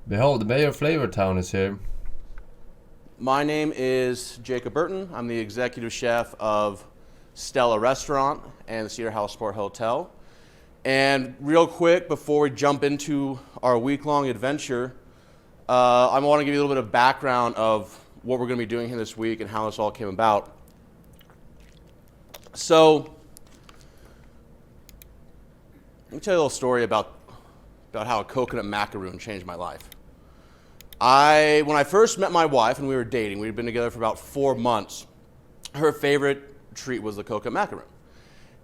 Behold, the mayor of Flavor Town is here. My name is Jacob Burton. I'm the executive chef of Stella Restaurant and the Cedar House Sport Hotel. And real quick, before we jump into our week-long adventure, I want to give you a little bit of background of what we're going to be doing here this week and how this all came about. So, let me tell you a little story about how a coconut macaroon changed my life. When I first met my wife and we were dating, we'd been together for about 4 months, her favorite treat was the coconut macaroon.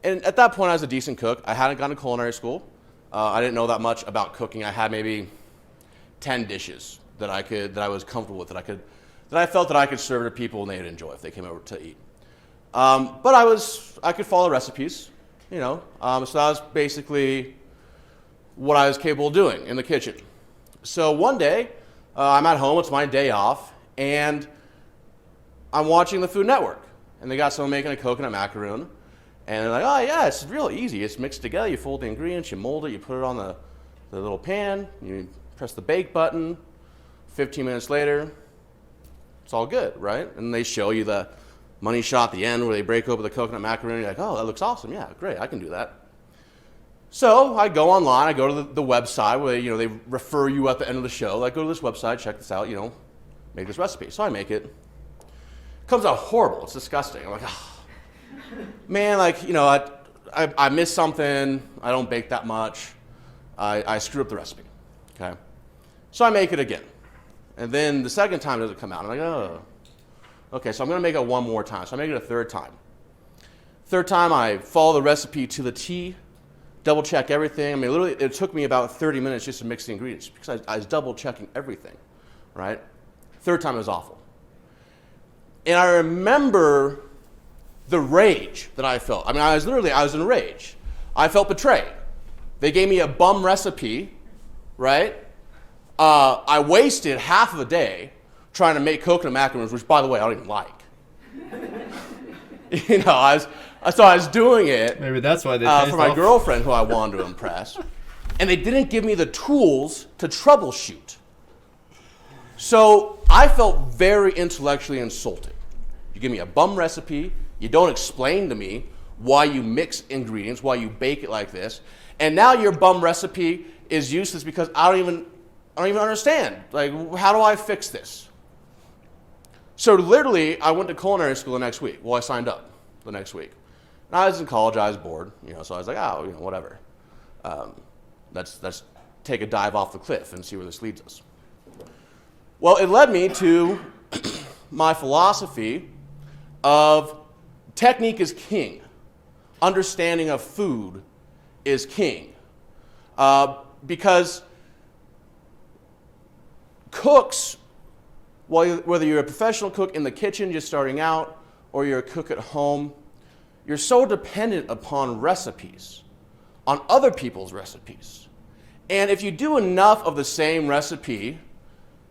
And at that point, I was a decent cook. I hadn't gone to culinary school. I didn't know that much about cooking. I had maybe 10 dishes that I was comfortable with, that I felt that I could serve to people and they'd enjoy if they came over to eat. But I could follow recipes, so that was basically what I was capable of doing in the kitchen. So one day, I'm at home, it's my day off, and I'm watching the Food Network. And they got someone making a coconut macaroon. And they're like, oh yeah, it's real easy. It's mixed together, you fold the ingredients, you mold it, you put it on the little pan, you press the bake button, 15 minutes later, it's all good, right? And they show you the money shot at the end where they break open the coconut macaroon, you're like, oh, that looks awesome, yeah, great, I can do that. So I go online, I go to the website where they refer you at the end of the show. Like, go to this website, check this out, make this recipe. So I make it. It comes out horrible. It's disgusting. I'm like, oh, man, I missed something. I don't bake that much. I screwed up the recipe. Okay. So I make it again. And then the second time it doesn't come out. I'm like, oh. Okay, so I'm going to make it one more time. So I make it a third time. Third time, I follow the recipe to the T. Double check everything. I mean, literally, it took me about 30 minutes just to mix the ingredients because I was double checking everything, right? Third time it was awful. And I remember the rage that I felt. I mean, I was in rage. I felt betrayed. They gave me a bum recipe, right? I wasted half of a day trying to make coconut macaroons, which, by the way, I don't even like. I was doing it. Maybe that's why they for my girlfriend who I wanted to impress, and they didn't give me the tools to troubleshoot. So I felt very intellectually insulted. You give me a bum recipe, you don't explain to me why you mix ingredients, why you bake it like this, and now your bum recipe is useless because I don't even understand. Like, how do I fix this? So literally, I went to culinary school the next week. Well, I signed up the next week. And I was in college, I was bored, so I was like, oh, whatever. Let's take a dive off the cliff and see where this leads us. Well, it led me to my philosophy of technique is king. Understanding of food is king. Because cooks, whether you're a professional cook in the kitchen just starting out or you're a cook at home, you're so dependent upon recipes, on other people's recipes. And if you do enough of the same recipe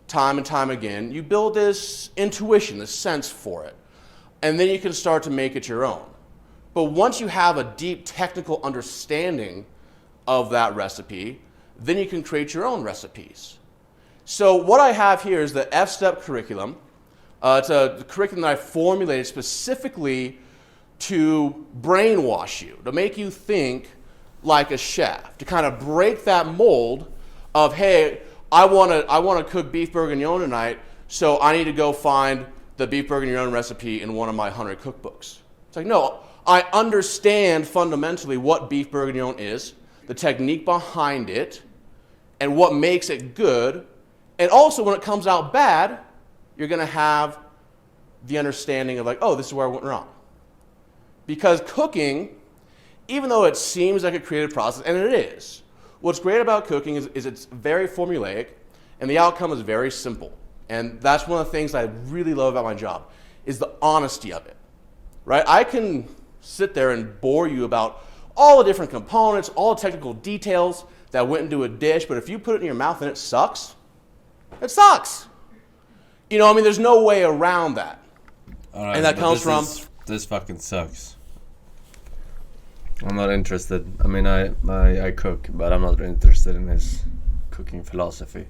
time and time again, you build this intuition, this sense for it. And then you can start to make it your own. But once you have a deep technical understanding of that recipe, then you can create your own recipes. So what I have here is the F-Step curriculum. It's a curriculum that I formulated specifically to brainwash you, to make you think like a chef, to kind of break that mold of, hey, I want to cook beef bourguignon tonight, so I need to go find the beef bourguignon recipe in one of my 100 cookbooks. It's like, no, I understand fundamentally what beef bourguignon is, the technique behind it, and what makes it good. And also, when it comes out bad, you're going to have the understanding of like, oh, this is where I went wrong. Because cooking, even though it seems like a creative process, and it is, what's great about cooking is it's very formulaic, and the outcome is very simple. And that's one of the things I really love about my job, is the honesty of it, right? I can sit there and bore you about all the different components, all the technical details that went into a dish, but if you put it in your mouth and it sucks, it sucks. There's no way around that. All right, and that comes from... This fucking sucks. I'm not interested. I mean, I cook, but I'm not interested in his cooking philosophy.